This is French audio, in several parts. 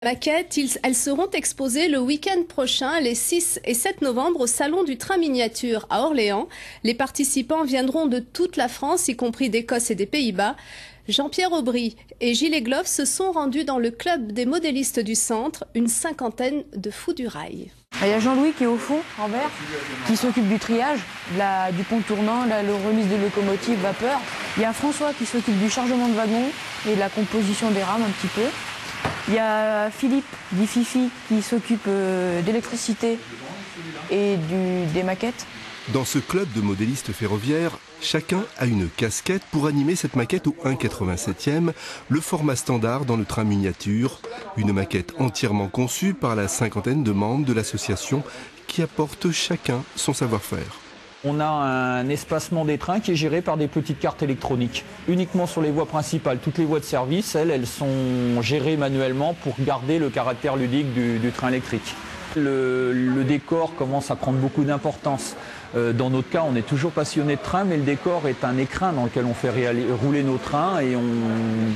Maquettes, elles seront exposées le week-end prochain, les 6 et 7 novembre, au Salon du Train Miniature à Orléans. Les participants viendront de toute la France, y compris d'Écosse et des Pays-Bas. Jean-Pierre Aubry et Gilles Egloff se sont rendus dans le club des modélistes du centre, une cinquantaine de fous du rail. Il y a Jean-Louis qui est au fond, en vert, qui s'occupe du triage, du pont tournant, la remise de locomotives, vapeur. Il y a François qui s'occupe du chargement de wagons et de la composition des rames un petit peu. Il y a Philippe, dit Fifi, qui s'occupe d'électricité et des maquettes. Dans ce club de modélistes ferroviaires, chacun a une casquette pour animer cette maquette au 1,87e, le format standard dans le train miniature. Une maquette entièrement conçue par la cinquantaine de membres de l'association qui apportent chacun son savoir-faire. On a un espacement des trains qui est géré par des petites cartes électroniques. Uniquement sur les voies principales, toutes les voies de service, elles sont gérées manuellement pour garder le caractère ludique du train électrique. Le décor commence à prendre beaucoup d'importance. Dans notre cas, on est toujours passionné de train, mais le décor est un écrin dans lequel on fait rouler nos trains et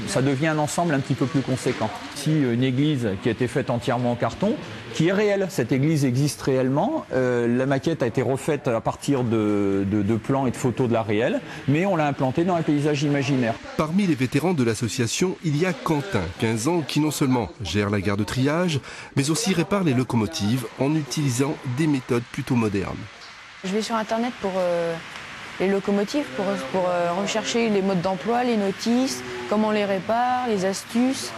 ça devient un ensemble un petit peu plus conséquent. Ici, une église qui a été faite entièrement en carton, qui est réelle. Cette église existe réellement. La maquette a été refaite à partir de plans et de photos de la réelle, mais on l'a implantée dans un paysage imaginaire. Parmi les vétérans de l'association, il y a Quentin, 15 ans, qui non seulement gère la gare de triage, mais aussi répare les locomotives en utilisant des méthodes plutôt modernes. Je vais sur Internet pour les locomotives, pour rechercher les modes d'emploi, les notices, comment on les répare, les astuces,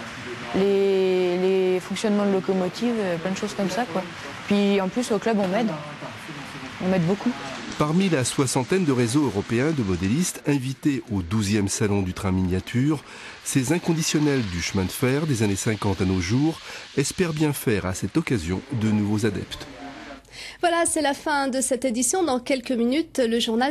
les fonctionnements de locomotives, plein de choses comme ça, quoi. Puis en plus, au club, on m'aide beaucoup. Parmi la soixantaine de réseaux européens de modélistes invités au 12e Salon du Train Miniature, ces inconditionnels du chemin de fer des années 50 à nos jours espèrent bien faire à cette occasion de nouveaux adeptes. Voilà, c'est la fin de cette édition. Dans quelques minutes, le journal